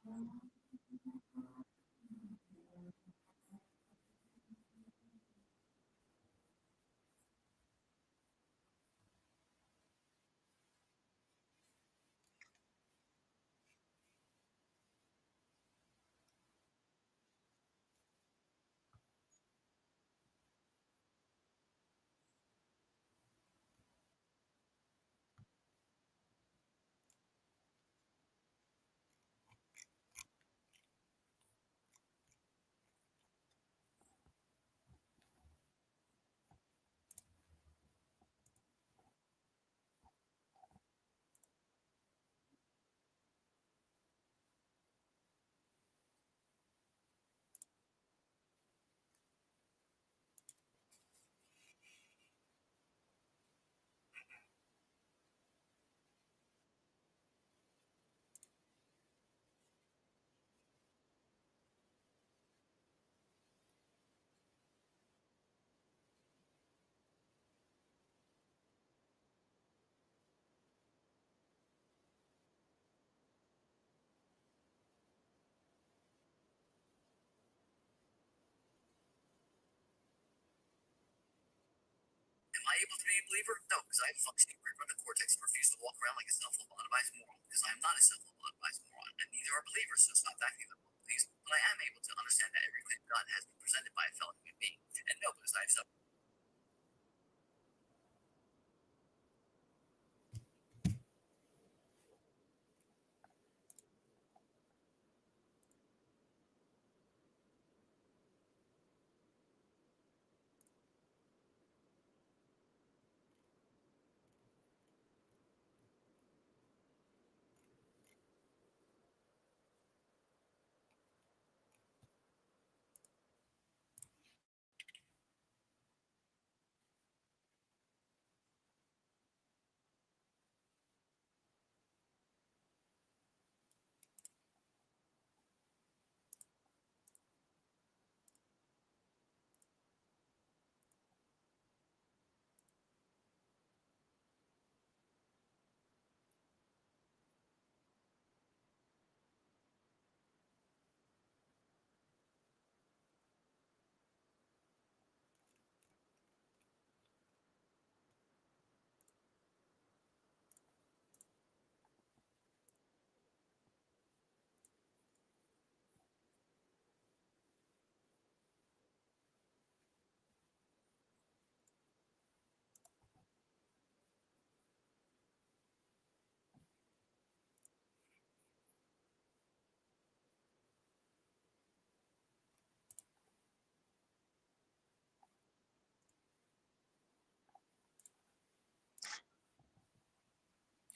Am I able to be a believer? No, because I have functioning prefrontal cortex and refuse to walk around like a self-lobotomized moron, because I am not a self-lobotomized moron, and neither are believers, so stop acting like one, please. But I am able to understand that every claim God has been presented by a fellow human being, and no, because I have suffered.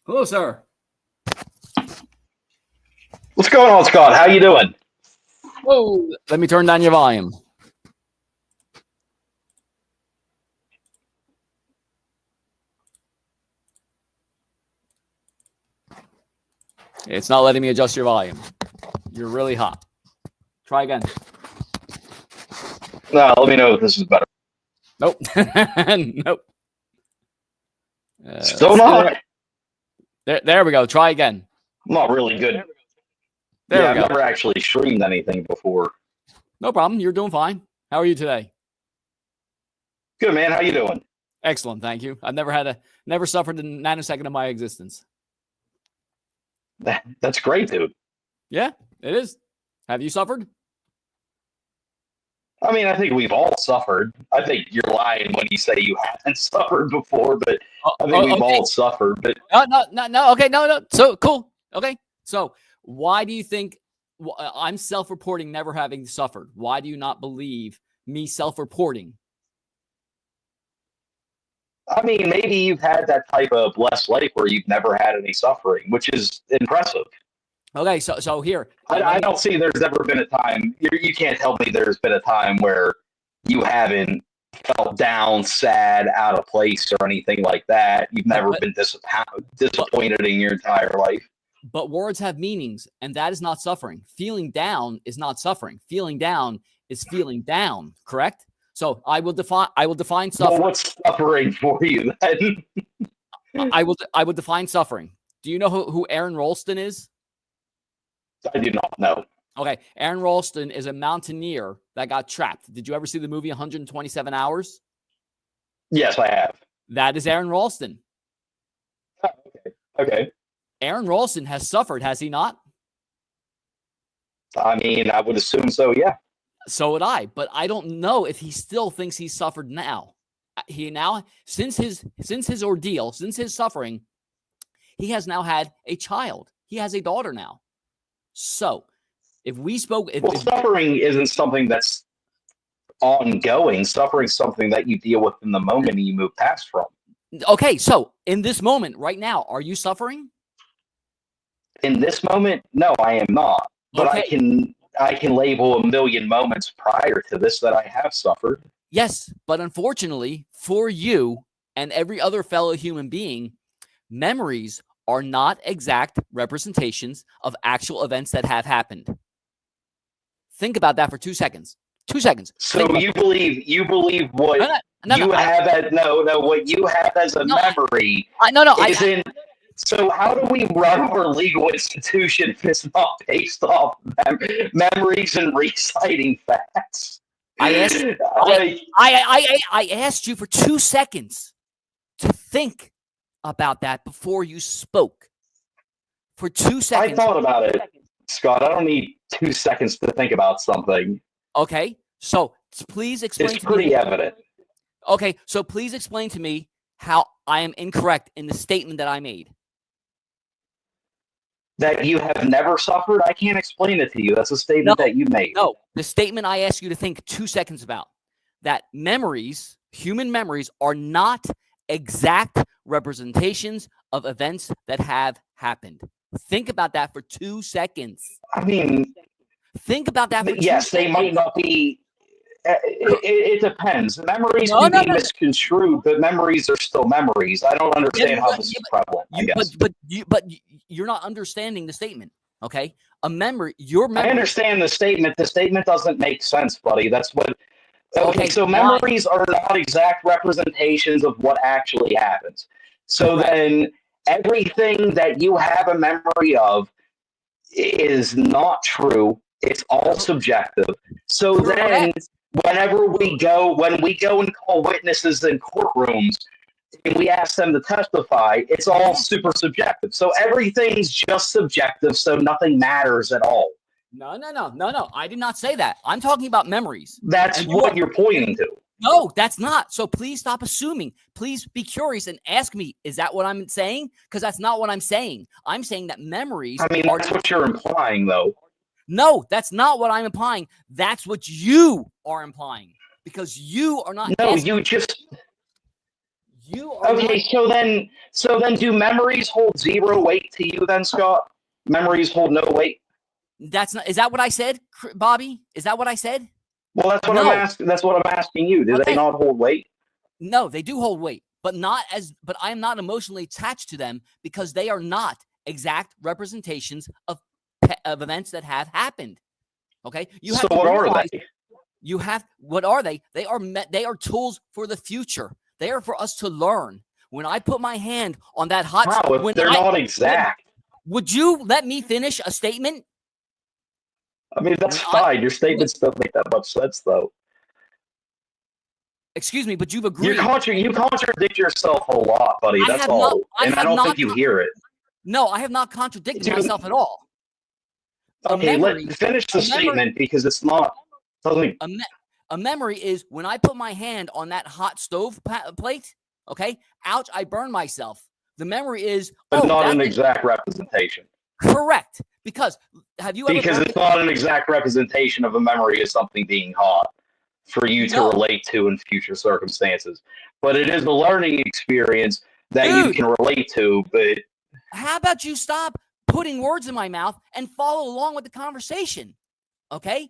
Hello, sir. What's going on, Scott? How you doing? Whoa. Let me turn down your volume. It's not letting me adjust your volume. You're really hot. Try again. No, let me know if this is better. Nope. Nope. Still not. There we go. Try again. I'm not really good. There we I've go. never actually streamed anything before. No problem. You're doing fine. How are you today? Good, man. How you doing? Excellent. Thank you. I've never suffered a nanosecond of my existence. That's great, dude. Yeah, it is. Have you suffered? I mean, I think we've all suffered. I think you're lying when you say you haven't suffered before, but I think we've all suffered. But no. Okay, no. So cool. Okay, so why do you think I'm self-reporting never having suffered? Why do you not believe me self-reporting? I mean, maybe you've had that type of blessed life where you've never had any suffering, which is impressive. Okay, so here. I don't see there's ever been a time, you can't tell me there's been a time where you haven't felt down, sad, out of place, or anything like that. You've never been disappointed in your entire life. But words have meanings, and that is not suffering. Feeling down is not suffering. Feeling down is feeling down, correct? So I will define suffering. Well, what's suffering for you then? I will define suffering. Do you know who Aaron Rolston is? I do not know. Okay, Aaron Ralston is a mountaineer that got trapped. Did you ever see the movie 127 Hours? Yes, I have. That is Aaron Ralston. Oh, okay. Aaron Ralston has suffered, has he not? I mean, I would assume so, yeah. So would I, but I don't know if he still thinks he's suffered now. He now, since his ordeal, since his suffering, he has now had a child. He has a daughter now. So, if we spoke... suffering isn't something that's ongoing. Suffering is something that you deal with in the moment and you move past from. Okay, so in this moment, right now, are you suffering? In this moment, no, I am not. But Okay. I can label a million moments prior to this that I have suffered. Yes, but unfortunately for you and every other fellow human being, memories are not exact representations of actual events that have happened. Think about that for 2 seconds. 2 seconds. So you believe what what you have as a memory isn't. So how do we run our legal institution if it's not based off memories and reciting facts? I asked you for 2 seconds to think about that before you spoke. For 2 seconds. I thought about it, Scott. I don't need 2 seconds to think about something. Okay, so please explain. It's pretty evident. Okay, so please explain to me how I am incorrect in the statement that I made. That you have never suffered? I can't explain it to you. That's a statement that you made. No, the statement I asked you to think 2 seconds about. That memories, human memories, are not exact representations of events that have happened. Think about that for 2 seconds. I mean, think about that for 2 seconds. They might not be. It depends. Memories can be misconstrued, but memories are still memories. I don't understand how this is prevalent. I guess. But you're not understanding the statement. Okay, your memory. I understand the statement. The statement doesn't make sense, buddy. That's what. Okay, so memories are not exact representations of what actually happens. So then everything that you have a memory of is not true. It's all subjective. So then when we go and call witnesses in courtrooms and we ask them to testify, it's all super subjective. So everything's just subjective, so nothing matters at all. No. I did not say that. I'm talking about memories. That's what you're pointing to. No, that's not. So please stop assuming. Please be curious and ask me, is that what I'm saying? Because that's not what I'm saying. I'm saying that memories. I mean, that's what you're implying, though. No, that's not what I'm implying. That's what you are implying. Because you are not. No, you just. You are okay, not... so then do memories hold zero weight to you then, Scott? Memories hold no weight? That's not. Is that what I said, Bobby? Is that what I said? Well, that's what I'm asking. That's what I'm asking you. Do they not hold weight? No, they do hold weight, but I am not emotionally attached to them because they are not exact representations of events that have happened. Okay, so what are they? What are they? They are tools for the future. They are for us to learn. When I put my hand on that hot, they're not exact. Would you let me finish a statement? I mean, that's fine. Your statements don't make that much sense, though. Excuse me, but you've agreed. You contradict yourself a lot, buddy. That's all. I don't think you hear it. No, I have not contradicted myself at all. Okay, finish the statement because it's not. A memory is when I put my hand on that hot stove plate. Okay, ouch! I burn myself. The memory is, but not an exact representation. Correct, because it's not an exact representation of a memory of something being hot for you to relate to in future circumstances. But it is a learning experience that you can relate to. But how about you stop putting words in my mouth and follow along with the conversation? Okay,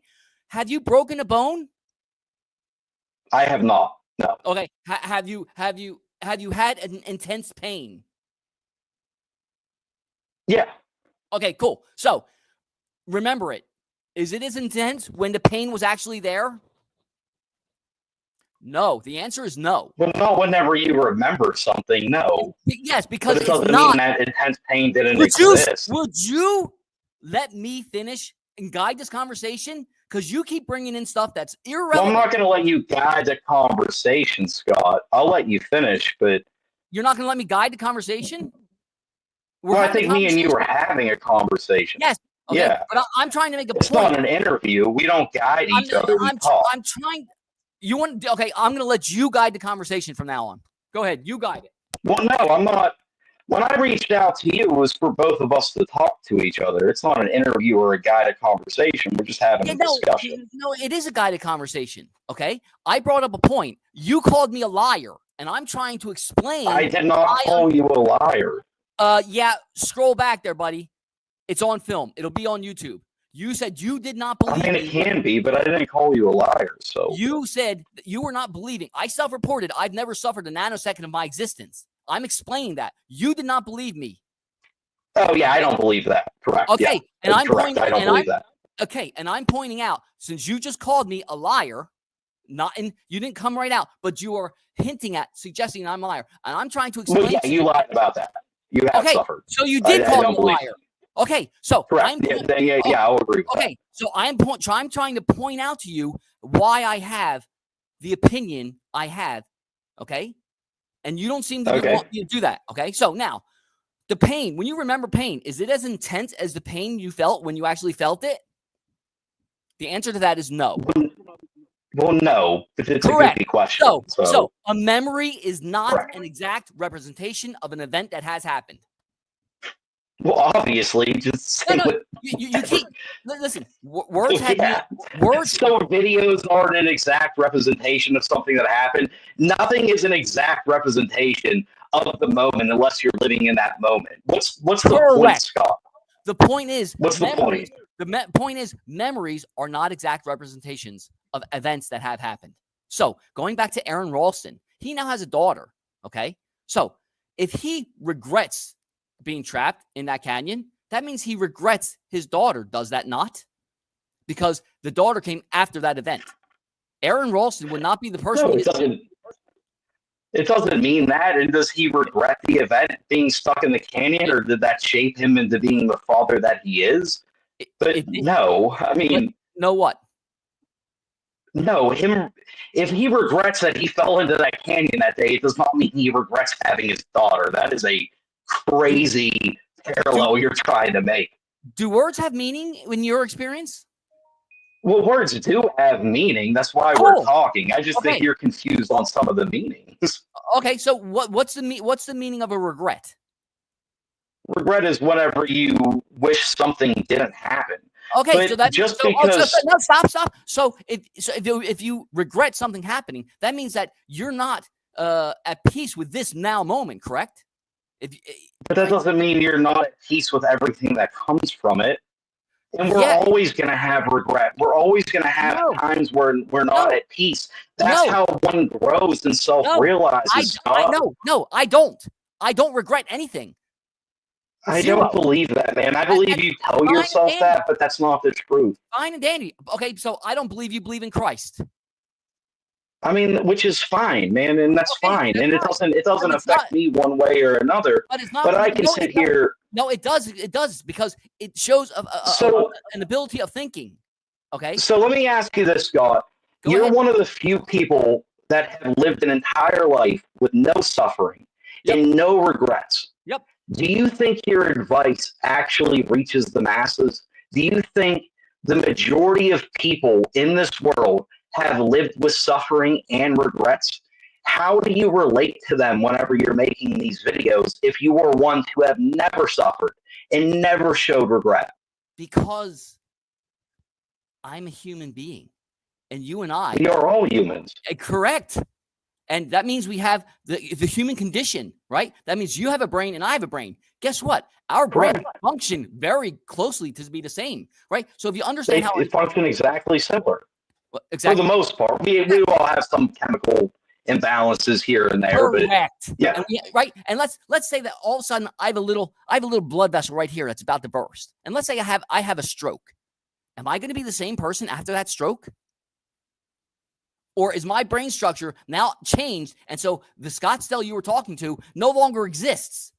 have you broken a bone? I have not. No. Okay, have you had an intense pain? Yeah. Okay, cool. So, remember it. Is it as intense when the pain was actually there? No. The answer is no. Well, not whenever you remember something, no. Yes, because it doesn't mean that intense pain didn't exist. Would you let me finish and guide this conversation? Because you keep bringing in stuff that's Well, irrelevant. I'm not going to let you guide the conversation, Scott. I'll let you finish, but You're not going to let me guide the conversation? well, I think me and you are having a conversation. Yes. Okay. Yeah. But I'm trying to make a It's point. not an interview. We don't guide each other. We talk. I'm trying. You want? Okay. I'm going to let you guide the conversation from now on. Go ahead. You guide it. Well, no, I'm not. When I reached out to you, it was for both of us to talk to each other. It's not an interview or a guided conversation. We're just having a discussion. No, it is a guided conversation. Okay. I brought up a point. You called me a liar, and I'm trying to explain. I did not call you a liar. Yeah. Scroll back there, buddy. It's on film. It'll be on YouTube. You said you did not believe. I mean, it can be, but I didn't call you a liar. So you said that you were not believing. I self-reported. I've never suffered a nanosecond of my existence. I'm explaining that. You did not believe me. Oh, yeah, I don't believe that. Correct. Okay, yeah, and I'm correct. pointing. I don't believe that. Okay, and I'm pointing out, since you just called me a liar, you didn't come right out, but you are hinting at, suggesting I'm a liar, and I'm trying to explain. Well, yeah, you lied about that. You have suffered. So you did call me a liar. Okay, so correct. I'll agree with okay, so I'm trying to point out to you why I have the opinion I have. Okay. And you don't seem to want me to do that. Okay. So now, the pain, when you remember pain, is it as intense as the pain you felt when you actually felt it? The answer to that is no. Well, no, but it's correct. a good question. So a memory is not an exact representation of an event that has happened. Well, obviously, just you keep listen. Words have words. So videos aren't an exact representation of something that happened. Nothing is an exact representation of the moment unless you're living in that moment. What's the point, Scott? The point is, what's the point? The point is, memories are not exact representations of events that have happened. So going back to Aaron Ralston, he now has a daughter. Okay, so if he regrets being trapped in that canyon, that means he regrets his daughter, does that not? Because the daughter came after that event. Aaron Ralston would not be the person. No, it doesn't mean that. And does he regret the event being stuck in the canyon, or did that shape him into being the father that he is? No, I mean, no what? No, if he regrets that he fell into that canyon that day, it does not mean he regrets having his daughter. That is a crazy parallel you're trying to make. Do words have meaning in your experience? Well, words do have meaning. That's why we're talking. I just think you're confused on some of the meanings. Okay, so what's the meaning of a regret? Regret is whenever you wish something didn't happen. Okay, but so that's just because. No, stop. So if you regret something happening, that means that you're not at peace with this now moment, correct? But that doesn't mean you're not at peace with everything that comes from it. And we're always going to have regret. We're always going to have times where we're not at peace. That's how one grows and self-realizes. No, I don't. I don't regret anything. I don't believe that, man. I believe you tell yourself that, but that's not the truth. Fine and dandy. Okay, so I don't believe you believe in Christ. I mean, which is fine, man, and that's fine. And it doesn't affect me one way or another. But it's not. But I can sit here. No, it does. It does, because it shows an ability of thinking. Okay. So let me ask you this, Scott. You're one of the few people that have lived an entire life with no suffering and no regrets. Yep. Do you think your advice actually reaches the masses? Do you think the majority of people in this world have lived with suffering and regrets? How do you relate to them whenever you're making these videos if you were one who have never suffered and never showed regret? Because I'm a human being, and you and I. We are all humans. Correct. And that means we have the human condition, right? That means you have a brain and I have a brain. Guess what? Our brain function very closely to be the same, right? So if you understand how it function exactly similar. Exactly. For the most part, we all have some chemical imbalances here and there. Correct. But yeah. Right. And let's say that all of a sudden I have a little blood vessel right here that's about to burst. And let's say I have a stroke. Am I going to be the same person after that stroke? Or is my brain structure now changed, and so the Scottsdale you were talking to no longer exists?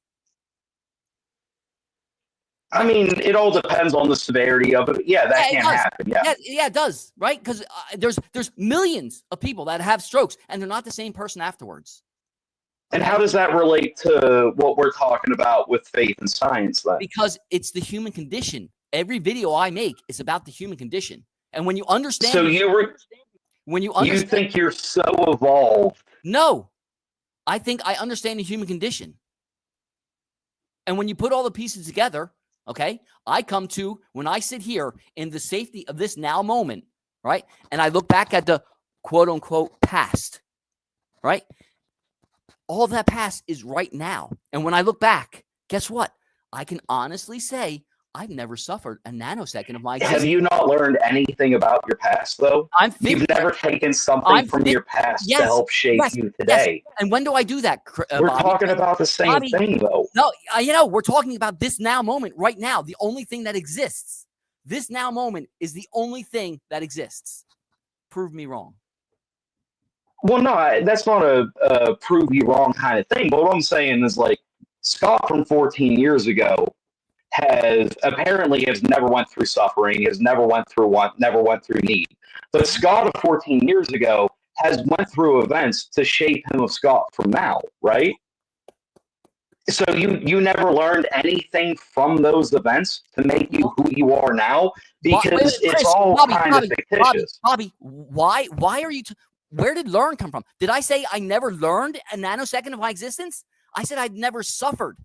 I mean, it all depends on the severity of it. Yeah, that can happen. Yeah. Yeah, it does, right? Because there's millions of people that have strokes, and they're not the same person afterwards. And how does that relate to what we're talking about with faith and science then? Because it's the human condition. Every video I make is about the human condition. And when you understand, so you think you're so evolved? No, I think I understand the human condition. And when you put all the pieces together, okay, I come to, when I sit here in the safety of this now moment, right, and I look back at the quote unquote past, right, all of that past is right now. And when I look back, guess what? I can honestly say I've never suffered a nanosecond of my existence. Have you not learned anything about your past, though? You've never taken something from your past to help shape you today. Yes. And when do I do that, We're talking about the same thing, though. No, we're talking about this now moment right now, the only thing that exists. This now moment is the only thing that exists. Prove me wrong. Well, no, that's not a prove you wrong kind of thing. But what I'm saying is, like, Scott from 14 years ago has never went through suffering, never went through need. But Scott of 14 years ago has went through events to shape him of Scott from now, right? So you never learned anything from those events to make you who you are now, because it's all kind of fictitious. Bobby, why are you? Where did learn come from? Did I say I never learned a nanosecond of my existence? I said I'd never suffered.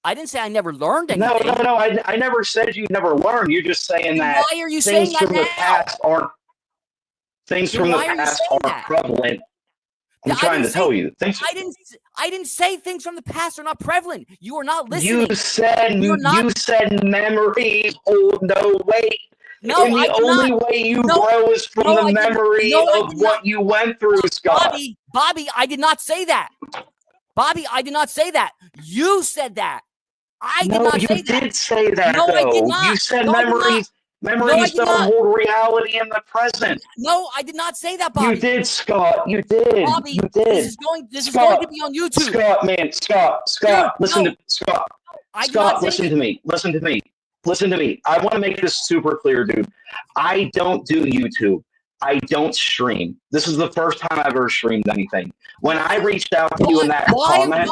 I didn't say I never learned anything. No. I never said you never learned. You're just saying that why are you saying that now? Things from the past aren't prevalent. I'm trying to tell you. I didn't say things from the past are not prevalent. You are not listening. You said memories hold no weight. No, and the only way you grow is from the memory of what you went through, Scott. Bobby, I did not say that. Bobby, I did not say that. You said that. I did not say that. No, you did say that, though. I did not. You said memories don't hold reality in the present. No, I did not say that, Bobby. You did, Scott. You did. Bobby, you did. This is going to be on YouTube. Scott, listen to Scott. Scott, listen to me. Listen to me. I want to make this super clear, dude. I don't do YouTube. I don't stream. This is the first time I've ever streamed anything. When I reached out to you in that comment,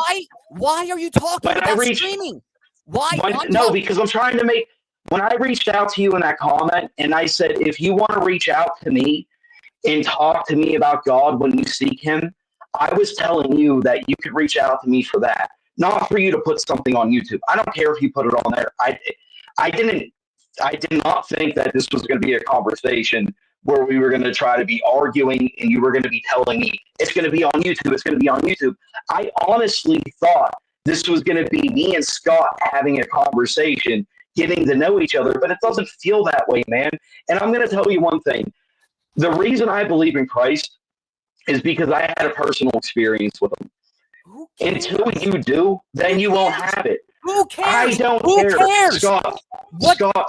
why are you talking about streaming? Because I'm trying to make. When I reached out to you in that comment, and I said, if you want to reach out to me and talk to me about God when you seek Him, I was telling you that you could reach out to me for that, not for you to put something on YouTube. I don't care if you put it on there. I did not think that this was going to be a conversation where we were going to try to be arguing and you were going to be telling me it's going to be on YouTube. It's going to be on YouTube. I honestly thought this was going to be me and Scott having a conversation, getting to know each other, but it doesn't feel that way, man. And I'm going to tell you one thing. The reason I believe in Christ is because I had a personal experience with Him. Until you do, then you won't have it. Who cares? I don't care. Who cares? Scott,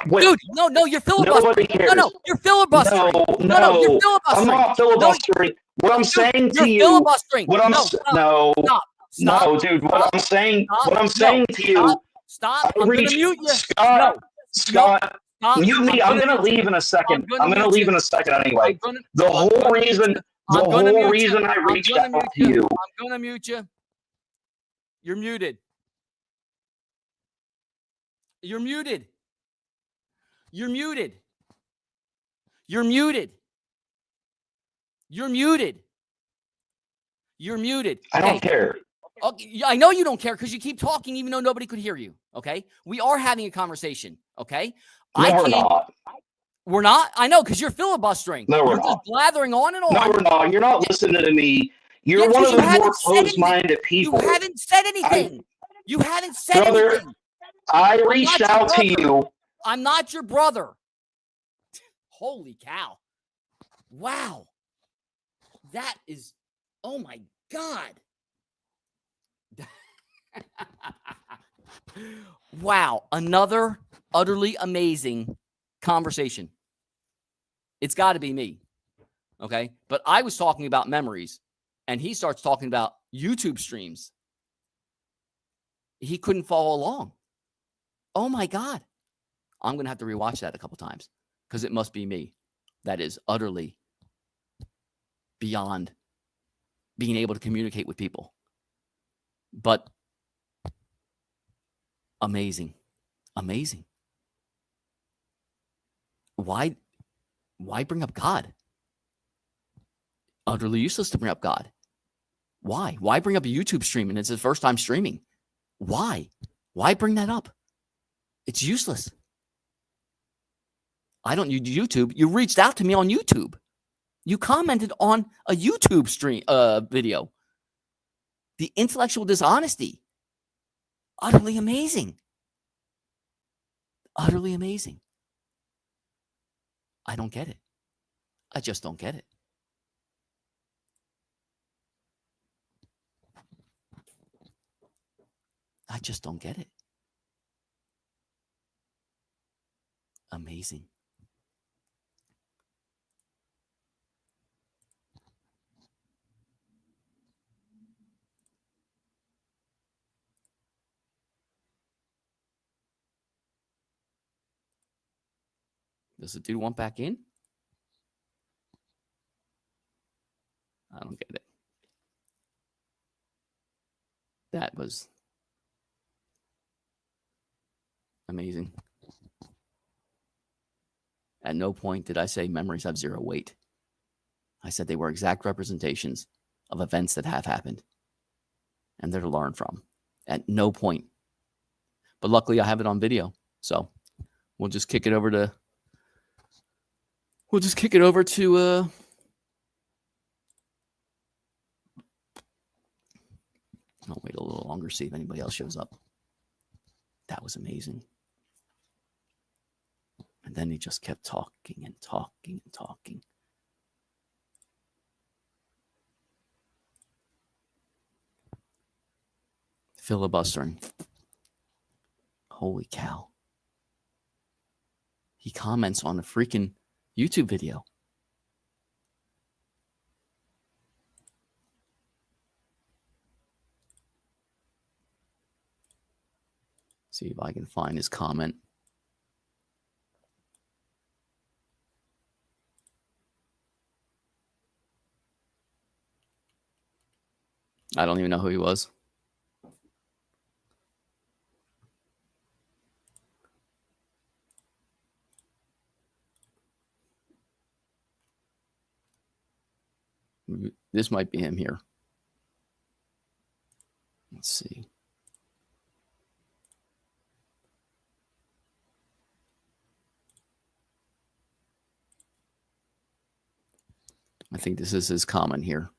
wait. Dude, no, you're filibustering. Nobody cares. No, you're filibustering. No, you're filibustering. I'm not filibustering. What I'm saying to you. Filibustering. No, dude. What I'm saying to you. Stop. I'm going to mute you. Scott. Mute me. I'm going to leave in a second. I'm going to leave in a second anyway. The whole reason I reached out to you. I'm going to mute you. You're muted. You're muted. You're muted. You're muted. You're muted. You're muted. I don't care. Okay, I know you don't care because you keep talking even though nobody could hear you. Okay? We are having a conversation. Okay? We're not. We're not? I know because you're filibustering. No, we're not. Just blathering on and on. No, we're not. You're not listening to me. You're one of the more closed-minded people. You haven't said anything. You haven't said anything. I reached out to you. I'm not your brother. Holy cow. Wow. That is, oh my God. Wow. Another utterly amazing conversation. It's got to be me. Okay. But I was talking about memories and he starts talking about YouTube streams. He couldn't follow along. Oh my God. I'm going to have to rewatch that a couple times because it must be me that is utterly beyond being able to communicate with people. But amazing. Amazing. Why bring up God? Utterly useless to bring up God. Why? Why bring up a YouTube stream and it's his first time streaming? Why? Why bring that up? It's useless. I don't use YouTube. You reached out to me on YouTube. You commented on a YouTube stream video. The intellectual dishonesty. Utterly amazing. Utterly amazing. I don't get it. I just don't get it. I just don't get it. Amazing. Does the dude want back in? I don't get it. That was amazing. At no point did I say memories have zero weight. I said they were exact representations of events that have happened and they're to learn from. At no point. But luckily I have it on video. So we'll just kick it over to I'll wait a little longer, see if anybody else shows up. That was amazing. And then he just kept talking and talking and talking. Filibustering. Holy cow. He comments on a freaking YouTube video. See if I can find his comment. I don't even know who he was. This might be him here. Let's see. I think this is his comment here.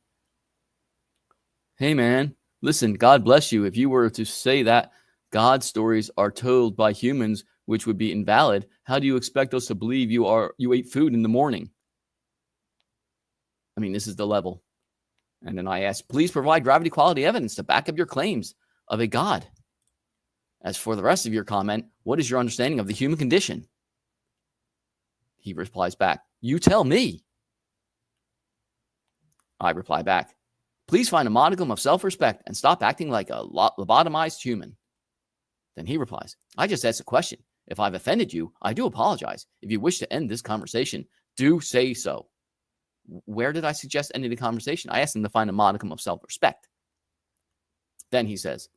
Hey, man, listen, God bless you. If you were to say that God stories are told by humans, which would be invalid, how do you expect us to believe you ate food in the morning? I mean, this is the level. And then I asked, please provide gravity quality evidence to back up your claims of a God. As for the rest of your comment, what is your understanding of the human condition? He replies back, you tell me. I reply back, please find a modicum of self-respect and stop acting like a lobotomized human. Then he replies, I just asked a question. If I've offended you, I do apologize. If you wish to end this conversation, do say so. Where did I suggest ending the conversation? I asked him to find a modicum of self-respect. Then he says,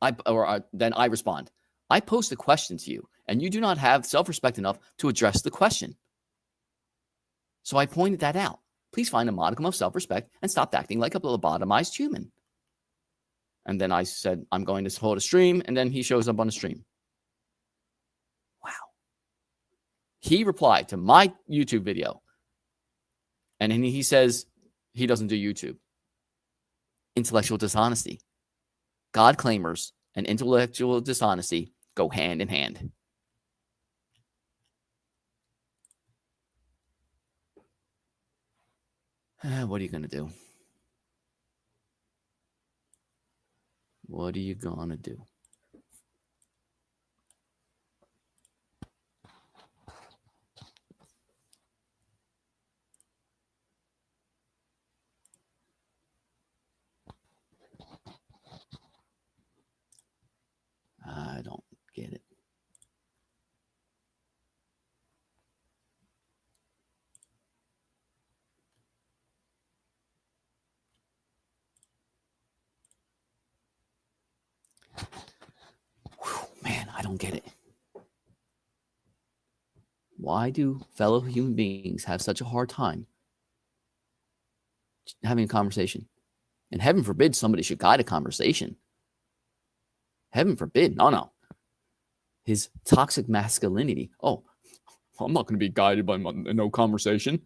then I respond, I posed a question to you, and you do not have self-respect enough to address the question. So I pointed that out. Please find a modicum of self-respect and stop acting like a lobotomized human. And then I said, I'm going to hold a stream, and then he shows up on the stream. Wow. He replied to my YouTube video, and then he says he doesn't do YouTube. Intellectual dishonesty. God claimers and intellectual dishonesty go hand in hand. What are you going to do? What are you going to do? I don't get it. I don't get it. Why do fellow human beings have such a hard time having a conversation? And heaven forbid somebody should guide a conversation. Heaven forbid. No. His toxic masculinity. Oh, I'm not going to be guided by no conversation.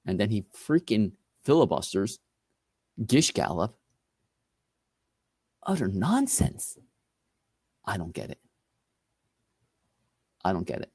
And then he freaking filibusters, gish gallop. Utter nonsense. I don't get it. I don't get it.